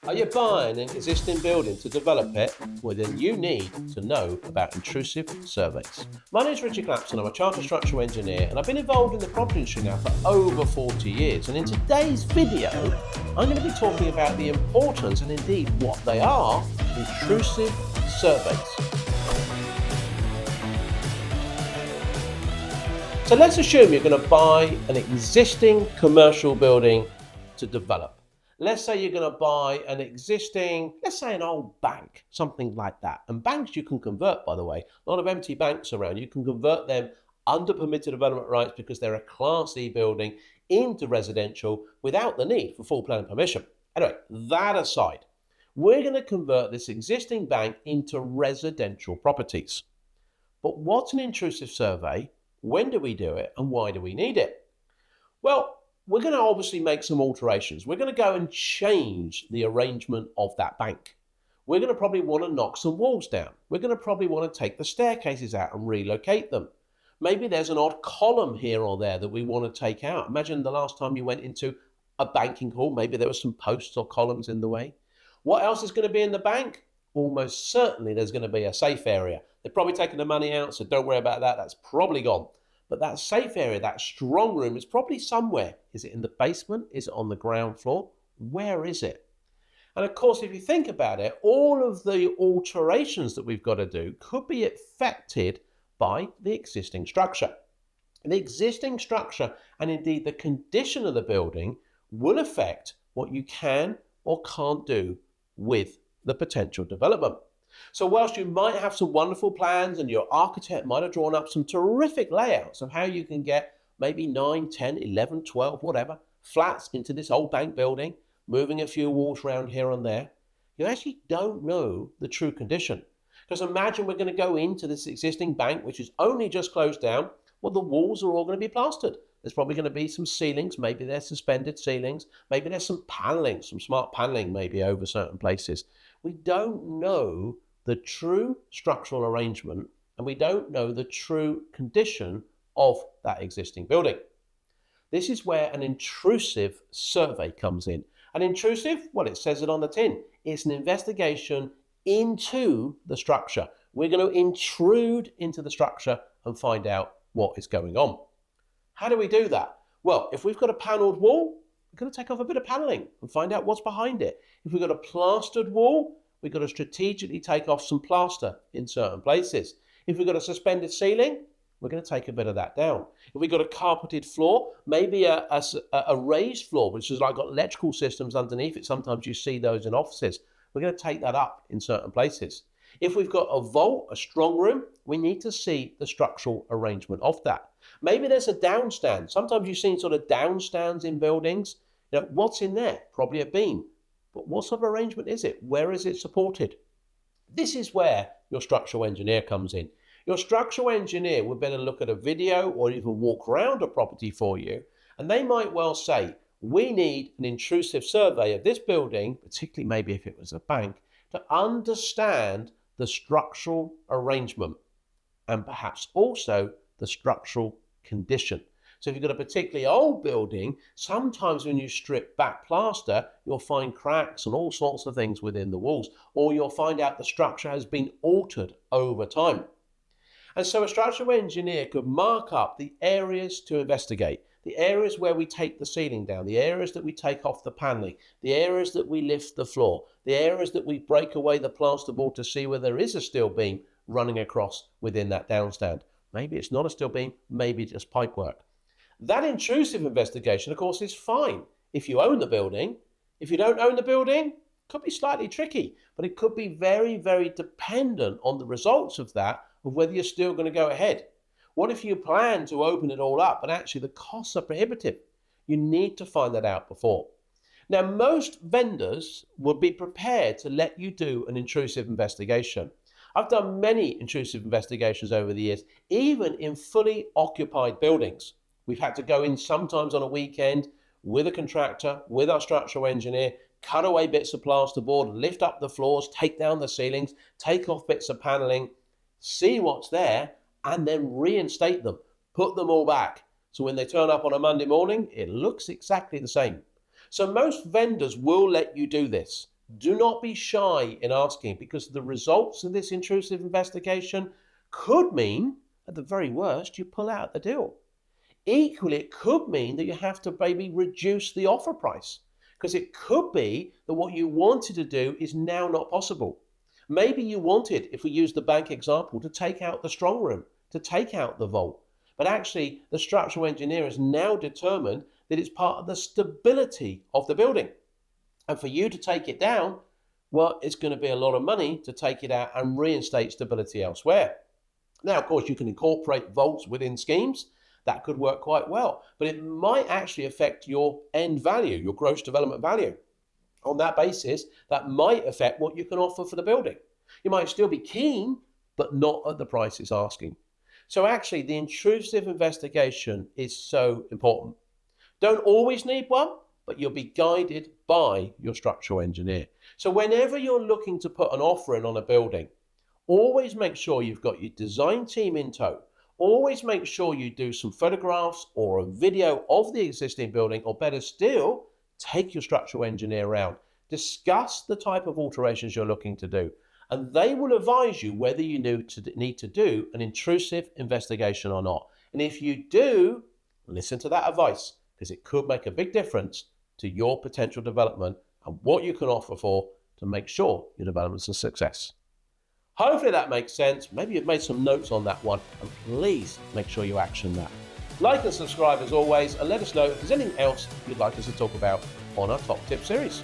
Are you buying an existing building to develop it? Well, then you need to know about intrusive surveys. My name is Richard Clapson. I'm a chartered structural engineer and I've been involved in the property industry now for over 40 years. And in today's video, I'm going to be talking about the importance and indeed what they are, intrusive surveys. So let's assume you're going to buy an existing commercial building to develop. Let's say you're going to buy an existing, let's say an old bank, something like that. And banks you can convert, by the way. A lot of empty banks around. You can convert them under permitted development rights because they're a Class E building into residential without the need for full planning permission. Anyway, that aside, we're going to convert this existing bank into residential properties. But what's an intrusive survey? When do we do it? And why do we need it? Well, we're going to obviously make some alterations. We're going to go and change the arrangement of that bank. We're going to probably want to knock some walls down. We're going to probably want to take the staircases out and relocate them. Maybe there's an odd column here or there that we want to take out. Imagine the last time you went into a banking hall, maybe there were some posts or columns in the way. What else is going to be in the bank? Almost certainly there's going to be a safe area. They're probably taking the money out, so don't worry about that. That's probably gone. But that safe area, that strong room, is probably somewhere. Is it in the basement? Is it on the ground floor? Where is it? And of course, if you think about it, all of the alterations that we've got to do could be affected by the existing structure. The existing structure and indeed the condition of the building will affect what you can or can't do with the potential development. So whilst you might have some wonderful plans and your architect might have drawn up some terrific layouts of how you can get maybe 9, 10, 11, 12, whatever, flats into this old bank building, moving a few walls around here and there, you actually don't know the true condition. Because imagine we're going to go into this existing bank, which is only just closed down. Well, the walls are all going to be plastered. There's probably going to be some ceilings, maybe there's suspended ceilings, maybe there's some paneling, some smart paneling maybe over certain places. We don't know the true structural arrangement and we don't know the true condition of that existing building. This is where an intrusive survey comes in. An intrusive, well, it says it on the tin. It's an investigation into the structure. We're going to intrude into the structure and find out what is going on. How do we do that? Well, if we've got a panelled wall, we're going to take off a bit of panelling and find out what's behind it. If we've got a plastered wall, we've got to strategically take off some plaster in certain places. If we've got a suspended ceiling, we're going to take a bit of that down. If we've got a carpeted floor, maybe a raised floor, which has like got electrical systems underneath it, sometimes you see those in offices, we're going to take that up in certain places. If we've got a vault, a strong room, we need to see the structural arrangement of that. Maybe there's a downstand. Sometimes you've seen sort of downstands in buildings. You know, what's in there? Probably a beam. But what sort of arrangement is it? Where is it supported? This is where your structural engineer comes in. Your structural engineer would better look at a video or even walk around a property for you, and they might well say, we need an intrusive survey of this building, particularly maybe if it was a bank, to understand the structural arrangement and perhaps also the structural condition. So if you've got a particularly old building, sometimes when you strip back plaster, you'll find cracks and all sorts of things within the walls, or you'll find out the structure has been altered over time. And so a structural engineer could mark up the areas to investigate, the areas where we take the ceiling down, the areas that we take off the paneling, the areas that we lift the floor, the areas that we break away the plasterboard to see where there is a steel beam running across within that downstand. Maybe it's not a steel beam, maybe just pipework. That intrusive investigation, of course, is fine if you own the building. If you don't own the building, it could be slightly tricky, but it could be very, very dependent on the results of that, of whether you're still going to go ahead. What if you plan to open it all up, but actually the costs are prohibitive? You need to find that out before. Now, most vendors would be prepared to let you do an intrusive investigation. I've done many intrusive investigations over the years, even in fully occupied buildings. We've had to go in sometimes on a weekend with a contractor, with our structural engineer, cut away bits of plasterboard, lift up the floors, take down the ceilings, take off bits of paneling, see what's there, and then reinstate them, put them all back. So when they turn up on a Monday morning, it looks exactly the same. So most vendors will let you do this. Do not be shy in asking, because the results of this intrusive investigation could mean, at the very worst, you pull out the deal. Equally, it could mean that you have to maybe reduce the offer price, because it could be that what you wanted to do is now not possible. Maybe you wanted, if we use the bank example, to take out the strong room, to take out the vault. But actually, the structural engineer has now determined that it's part of the stability of the building. And for you to take it down, well, it's going to be a lot of money to take it out and reinstate stability elsewhere. Now, of course, you can incorporate vaults within schemes. That could work quite well, but it might actually affect your end value, your gross development value. On that basis, that might affect what you can offer for the building. You might still be keen, but not at the price it's asking. So actually, the intrusive investigation is so important. Don't always need one, but you'll be guided by your structural engineer. So whenever you're looking to put an offer in on a building, always make sure you've got your design team in tow. Always make sure you do some photographs or a video of the existing building, or better still, take your structural engineer around. Discuss the type of alterations you're looking to do, and they will advise you whether you need to do an intrusive investigation or not. And if you do, listen to that advice, because it could make a big difference to your potential development and what you can offer for to make sure your development's a success. Hopefully that makes sense. Maybe you've made some notes on that one, and please make sure you action that. Like and subscribe as always, and let us know if there's anything else you'd like us to talk about on our Top Tip series.